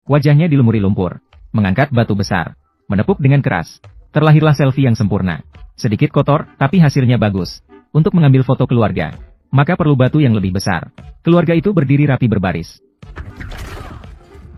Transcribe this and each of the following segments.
Wajahnya dilumuri lumpur. Mengangkat batu besar. Menepuk dengan keras. Terlahirlah selfie yang sempurna. Sedikit kotor, tapi hasilnya bagus. Untuk mengambil foto keluarga, maka perlu batu yang lebih besar. Keluarga itu berdiri rapi berbaris.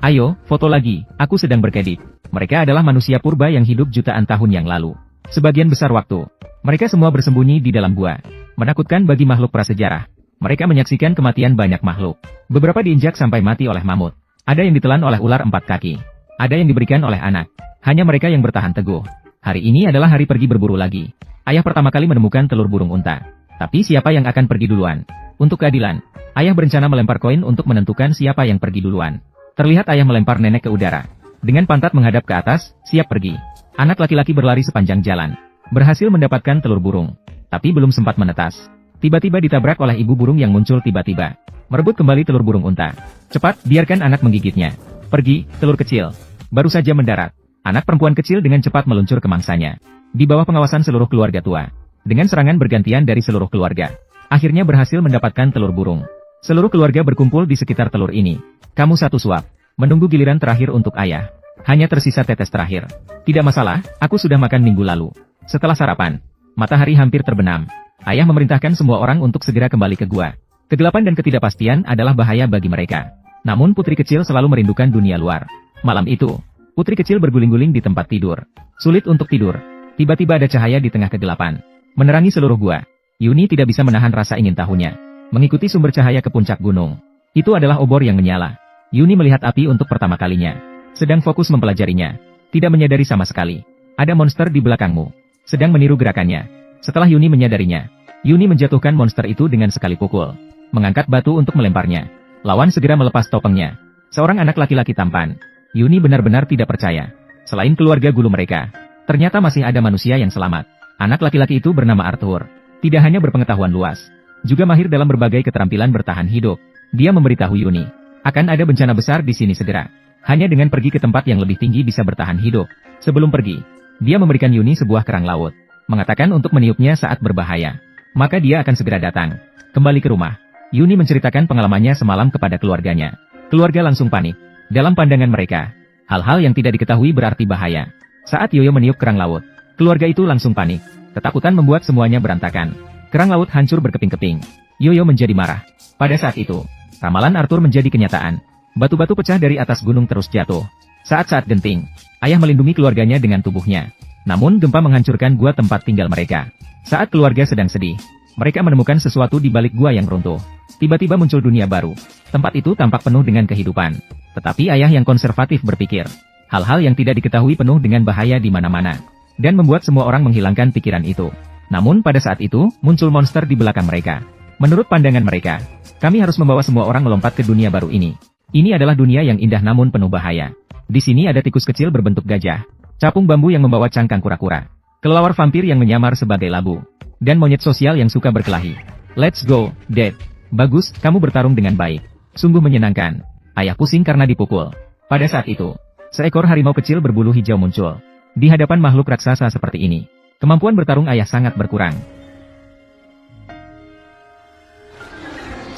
Ayo, foto lagi, aku sedang berkedip. Mereka adalah manusia purba yang hidup jutaan tahun yang lalu. Sebagian besar waktu, mereka semua bersembunyi di dalam gua. Menakutkan bagi makhluk prasejarah. Mereka menyaksikan kematian banyak makhluk. Beberapa diinjak sampai mati oleh mamut. Ada yang ditelan oleh ular 4 kaki. Ada yang diberikan oleh anak. Hanya mereka yang bertahan teguh. Hari ini adalah hari pergi berburu lagi. Ayah pertama kali menemukan telur burung unta. Tapi siapa yang akan pergi duluan? Untuk keadilan, ayah berencana melempar koin untuk menentukan siapa yang pergi duluan. Terlihat ayah melempar nenek ke udara. Dengan pantat menghadap ke atas, siap pergi. Anak laki-laki berlari sepanjang jalan. Berhasil mendapatkan telur burung. Tapi belum sempat menetas. Tiba-tiba ditabrak oleh ibu burung yang muncul tiba-tiba. Merebut kembali telur burung unta. Cepat, biarkan anak menggigitnya. Pergi, telur kecil. Baru saja mendarat. Anak perempuan kecil dengan cepat meluncur ke mangsanya. Di bawah pengawasan seluruh keluarga tua. Dengan serangan bergantian dari seluruh keluarga. Akhirnya berhasil mendapatkan telur burung. Seluruh keluarga berkumpul di sekitar telur ini. Kamu satu suap. Menunggu giliran terakhir untuk ayah. Hanya tersisa tetes terakhir. Tidak masalah, aku sudah makan minggu lalu. Setelah sarapan, matahari hampir terbenam. Ayah memerintahkan semua orang untuk segera kembali ke gua. Kegelapan dan ketidakpastian adalah bahaya bagi mereka. Namun putri kecil selalu merindukan dunia luar. Malam itu, putri kecil berguling-guling di tempat tidur. Sulit untuk tidur. Tiba-tiba ada cahaya di tengah kegelapan. Menerangi seluruh gua. Yuni tidak bisa menahan rasa ingin tahunya. Mengikuti sumber cahaya ke puncak gunung. Itu adalah obor yang menyala. Yuni melihat api untuk pertama kalinya. Sedang fokus mempelajarinya. Tidak menyadari sama sekali. Ada monster di belakangmu. Sedang meniru gerakannya. Setelah Yuni menyadarinya, Yuni menjatuhkan monster itu dengan sekali pukul. Mengangkat batu untuk melemparnya. Lawan segera melepas topengnya. Seorang anak laki-laki tampan. Yuni benar-benar tidak percaya. Selain keluarga gulu mereka, ternyata masih ada manusia yang selamat. Anak laki-laki itu bernama Arthur. Tidak hanya berpengetahuan luas, juga mahir dalam berbagai keterampilan bertahan hidup. Dia memberitahu Yuni, akan ada bencana besar di sini segera. Hanya dengan pergi ke tempat yang lebih tinggi bisa bertahan hidup. Sebelum pergi, dia memberikan Yuni sebuah kerang laut. Mengatakan untuk meniupnya saat berbahaya. Maka dia akan segera datang. Kembali ke rumah, Yuni menceritakan pengalamannya semalam kepada keluarganya. Keluarga langsung panik. Dalam pandangan mereka, hal-hal yang tidak diketahui berarti bahaya. Saat Yoyo meniup kerang laut, keluarga itu langsung panik. Ketakutan membuat semuanya berantakan. Kerang laut hancur berkeping-keping. Yoyo menjadi marah. Pada saat itu, ramalan Arthur menjadi kenyataan. Batu-batu pecah dari atas gunung terus jatuh. Saat-saat genting, ayah melindungi keluarganya dengan tubuhnya. Namun gempa menghancurkan gua tempat tinggal mereka. Saat keluarga sedang sedih, mereka menemukan sesuatu di balik gua yang runtuh. Tiba-tiba muncul dunia baru. Tempat itu tampak penuh dengan kehidupan. Tetapi ayah yang konservatif berpikir, hal-hal yang tidak diketahui penuh dengan bahaya di mana-mana. Dan membuat semua orang menghilangkan pikiran itu. Namun pada saat itu, muncul monster di belakang mereka. Menurut pandangan mereka, kami harus membawa semua orang melompat ke dunia baru ini. Ini adalah dunia yang indah namun penuh bahaya. Di sini ada tikus kecil berbentuk gajah. Capung bambu yang membawa cangkang kura-kura. Kelelawar vampir yang menyamar sebagai labu. Dan monyet sosial yang suka berkelahi. Let's go, Dad. Bagus, kamu bertarung dengan baik. Sungguh menyenangkan. Ayah pusing karena dipukul. Pada saat itu, seekor harimau kecil berbulu hijau muncul. Di hadapan makhluk raksasa seperti ini, kemampuan bertarung ayah sangat berkurang.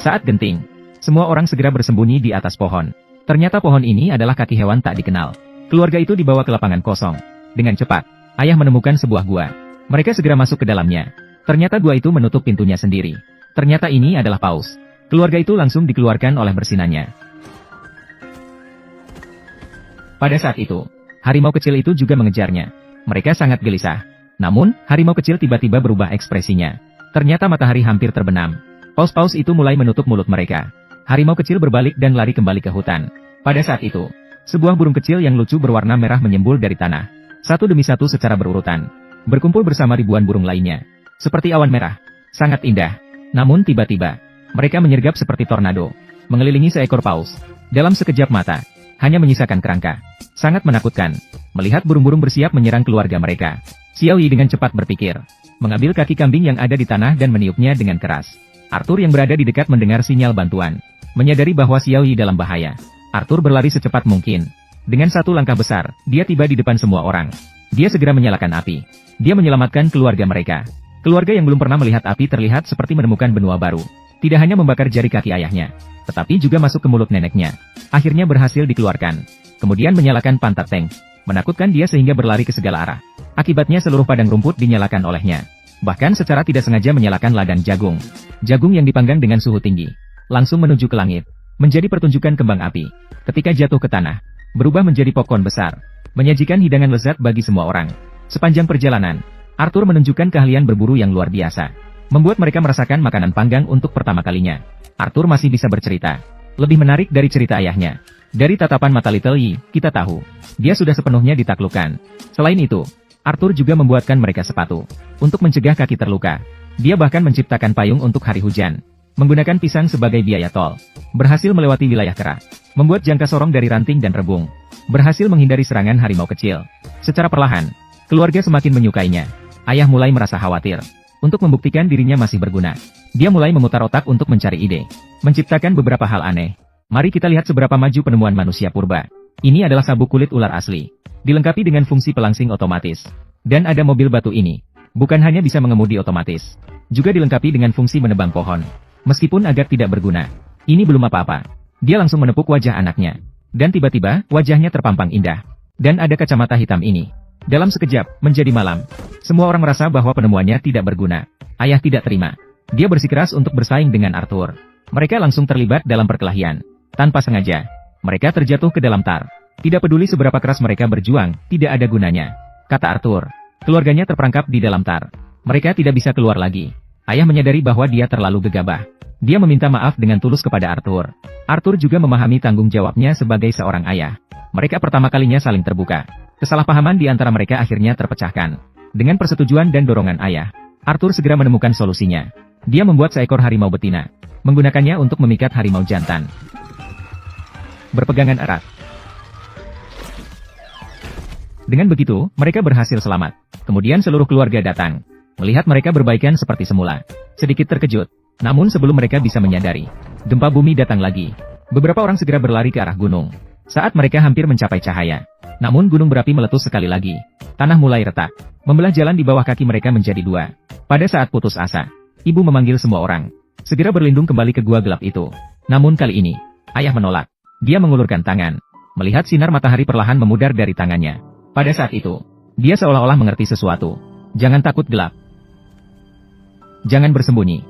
Saat genting, semua orang segera bersembunyi di atas pohon. Ternyata pohon ini adalah kaki hewan tak dikenal. Keluarga itu dibawa ke lapangan kosong. Dengan cepat, ayah menemukan sebuah gua. Mereka segera masuk ke dalamnya. Ternyata gua itu menutup pintunya sendiri. Ternyata ini adalah paus. Keluarga itu langsung dikeluarkan oleh bersinannya. Pada saat itu, harimau kecil itu juga mengejarnya. Mereka sangat gelisah. Namun, harimau kecil tiba-tiba berubah ekspresinya. Ternyata matahari hampir terbenam. Paus-paus itu mulai menutup mulut mereka. Harimau kecil berbalik dan lari kembali ke hutan. Pada saat itu, sebuah burung kecil yang lucu berwarna merah menyembul dari tanah. Satu demi satu secara berurutan. Berkumpul bersama ribuan burung lainnya. Seperti awan merah. Sangat indah. Namun tiba-tiba, mereka menyergap seperti tornado. Mengelilingi seekor paus. Dalam sekejap mata, hanya menyisakan kerangka. Sangat menakutkan. Melihat burung-burung bersiap menyerang keluarga mereka. Xiao Yi dengan cepat berpikir. Mengambil kaki kambing yang ada di tanah dan meniupnya dengan keras. Arthur yang berada di dekat mendengar sinyal bantuan. Menyadari bahwa Xiao Yi dalam bahaya. Arthur berlari secepat mungkin. Dengan satu langkah besar, dia tiba di depan semua orang. Dia segera menyalakan api. Dia menyelamatkan keluarga mereka. Keluarga yang belum pernah melihat api terlihat seperti menemukan benua baru. Tidak hanya membakar jari kaki ayahnya, tetapi juga masuk ke mulut neneknya. Akhirnya berhasil dikeluarkan. kemudian menyalakan pantat tank, menakutkan dia sehingga berlari ke segala arah. Akibatnya seluruh padang rumput dinyalakan olehnya. Bahkan secara tidak sengaja menyalakan ladang jagung. Jagung yang dipanggang dengan suhu tinggi, langsung menuju ke langit, menjadi pertunjukan kembang api. Ketika jatuh ke tanah, berubah menjadi popcorn besar, menyajikan hidangan lezat bagi semua orang. Sepanjang perjalanan, Arthur menunjukkan keahlian berburu yang luar biasa, membuat mereka merasakan makanan panggang untuk pertama kalinya. Arthur masih bisa bercerita. Lebih menarik dari cerita ayahnya. Dari tatapan mata Little Yi, kita tahu, dia sudah sepenuhnya ditaklukkan. Selain itu, Arthur juga membuatkan mereka sepatu, untuk mencegah kaki terluka. Dia bahkan menciptakan payung untuk hari hujan, menggunakan pisang sebagai biaya tol. Berhasil melewati wilayah kera, membuat jangka sorong dari ranting dan rebung. Berhasil menghindari serangan harimau kecil. Secara perlahan, keluarga semakin menyukainya. Ayah mulai merasa khawatir. Untuk membuktikan dirinya masih berguna, dia mulai memutar otak untuk mencari ide, menciptakan beberapa hal aneh. Mari kita lihat seberapa maju penemuan manusia purba. Ini adalah sabuk kulit ular asli, dilengkapi dengan fungsi pelangsing otomatis. Dan ada mobil batu ini, bukan hanya bisa mengemudi otomatis, juga dilengkapi dengan fungsi menebang pohon. Meskipun agak tidak berguna, ini belum apa-apa. Dia langsung menepuk wajah anaknya. Dan tiba-tiba, wajahnya terpampang indah. Dan ada kacamata hitam ini. Dalam sekejap, menjadi malam. Semua orang merasa bahwa penemuannya tidak berguna. Ayah tidak terima. Dia bersikeras untuk bersaing dengan Arthur. Mereka langsung terlibat dalam perkelahian. Tanpa sengaja, mereka terjatuh ke dalam tar. Tidak peduli seberapa keras mereka berjuang, tidak ada gunanya. Kata Arthur, keluarganya terperangkap di dalam tar. Mereka tidak bisa keluar lagi. Ayah menyadari bahwa dia terlalu gegabah. Dia meminta maaf dengan tulus kepada Arthur. Arthur juga memahami tanggung jawabnya sebagai seorang ayah. Mereka pertama kalinya saling terbuka. Kesalahpahaman di antara mereka akhirnya terpecahkan. Dengan persetujuan dan dorongan ayah, Arthur segera menemukan solusinya. Dia membuat seekor harimau betina, menggunakannya untuk memikat harimau jantan. Berpegangan erat. Dengan begitu, mereka berhasil selamat. Kemudian seluruh keluarga datang, melihat mereka berbaikan seperti semula. Sedikit terkejut, namun sebelum mereka bisa menyadari, gempa bumi datang lagi. Beberapa orang segera berlari ke arah gunung. Saat mereka hampir mencapai cahaya, namun gunung berapi meletus sekali lagi. Tanah mulai retak, membelah jalan di bawah kaki mereka menjadi dua. Pada saat putus asa, ibu memanggil semua orang, segera berlindung kembali ke gua gelap itu. Namun kali ini, ayah menolak. Dia mengulurkan tangan, melihat sinar matahari perlahan memudar dari tangannya. Pada saat itu, dia seolah-olah mengerti sesuatu. Jangan takut gelap. Jangan bersembunyi.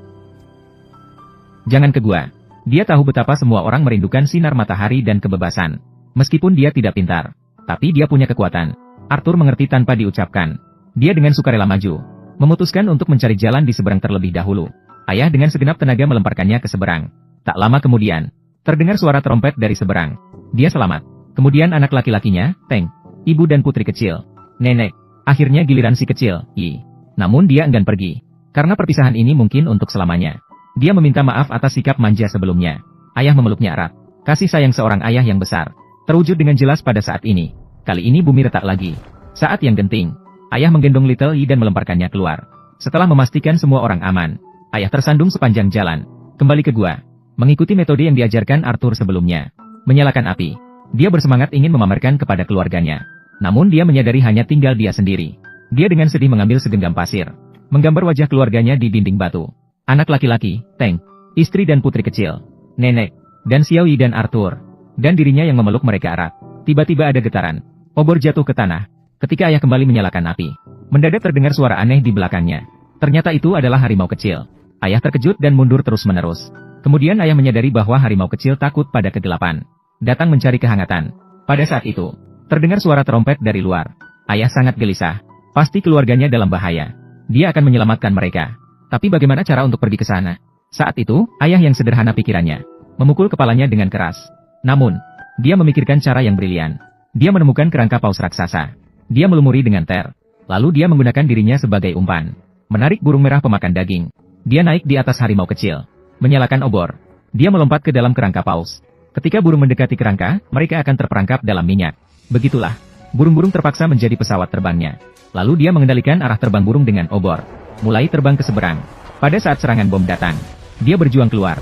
Jangan ke gua. Dia tahu betapa semua orang merindukan sinar matahari dan kebebasan. Meskipun dia tidak pintar, tapi dia punya kekuatan. Arthur mengerti tanpa diucapkan. Dia dengan sukarela maju, memutuskan untuk mencari jalan di seberang terlebih dahulu. Ayah dengan segenap tenaga melemparkannya ke seberang. Tak lama kemudian, terdengar suara trompet dari seberang. Dia selamat. Kemudian anak laki-lakinya, Teng, ibu dan putri kecil, nenek. Akhirnya giliran si kecil, Yi. Namun dia enggan pergi, karena perpisahan ini mungkin untuk selamanya. Dia meminta maaf atas sikap manja sebelumnya. Ayah memeluknya erat. Kasih sayang seorang ayah yang besar terwujud dengan jelas pada saat ini. Kali ini bumi retak lagi. Saat yang genting, ayah menggendong Little Yi dan melemparkannya keluar. Setelah memastikan semua orang aman, ayah tersandung sepanjang jalan, kembali ke gua, mengikuti metode yang diajarkan Arthur sebelumnya. Menyalakan api. Dia bersemangat ingin memamerkan kepada keluarganya. Namun dia menyadari hanya tinggal dia sendiri. Dia dengan sedih mengambil segenggam pasir, menggambar wajah keluarganya di dinding batu. Anak laki-laki, Teng, istri dan putri kecil, nenek, dan Xiao Yi dan Arthur, dan dirinya yang memeluk mereka erat. Tiba-tiba ada getaran. Obor jatuh ke tanah. Ketika ayah kembali menyalakan api, mendadak terdengar suara aneh di belakangnya. Ternyata itu adalah harimau kecil. Ayah terkejut dan mundur terus-menerus. Kemudian ayah menyadari bahwa harimau kecil takut pada kegelapan, datang mencari kehangatan. Pada saat itu, terdengar suara trompet dari luar. Ayah sangat gelisah. Pasti keluarganya dalam bahaya. Dia akan menyelamatkan mereka. Tapi bagaimana cara untuk pergi ke sana? Saat itu, ayah yang sederhana pikirannya, memukul kepalanya dengan keras. Namun, dia memikirkan cara yang brilian. Dia menemukan kerangka paus raksasa. Dia melumuri dengan ter. Lalu dia menggunakan dirinya sebagai umpan, menarik burung merah pemakan daging. Dia naik di atas harimau kecil, menyalakan obor. Dia melompat ke dalam kerangka paus. Ketika burung mendekati kerangka, mereka akan terperangkap dalam minyak. Begitulah, burung-burung terpaksa menjadi pesawat terbangnya. Lalu dia mengendalikan arah terbang burung dengan obor, mulai terbang ke seberang. Pada saat serangan bom datang, dia berjuang keluar.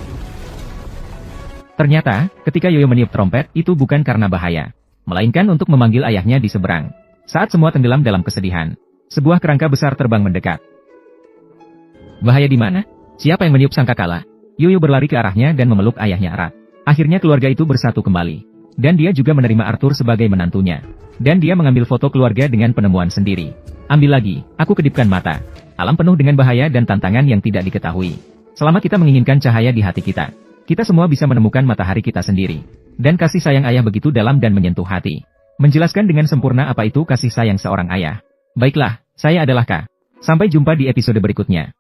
Ternyata, ketika Yoyo meniup trompet, itu bukan karena bahaya, melainkan untuk memanggil ayahnya di seberang. Saat semua tenggelam dalam kesedihan, sebuah kerangka besar terbang mendekat. Bahaya di mana? Siapa yang meniup sangkakala? Yoyo berlari ke arahnya dan memeluk ayahnya erat. Akhirnya keluarga itu bersatu kembali. Dan dia juga menerima Arthur sebagai menantunya. Dan dia mengambil foto keluarga dengan penemuan sendiri. Ambil lagi, aku kedipkan mata. Alam penuh dengan bahaya dan tantangan yang tidak diketahui. Selama kita menginginkan cahaya di hati kita semua bisa menemukan matahari kita sendiri. Dan kasih sayang ayah begitu dalam dan menyentuh hati. Menjelaskan dengan sempurna apa itu kasih sayang seorang ayah. Baiklah, saya adalah Kak. Sampai jumpa di episode berikutnya.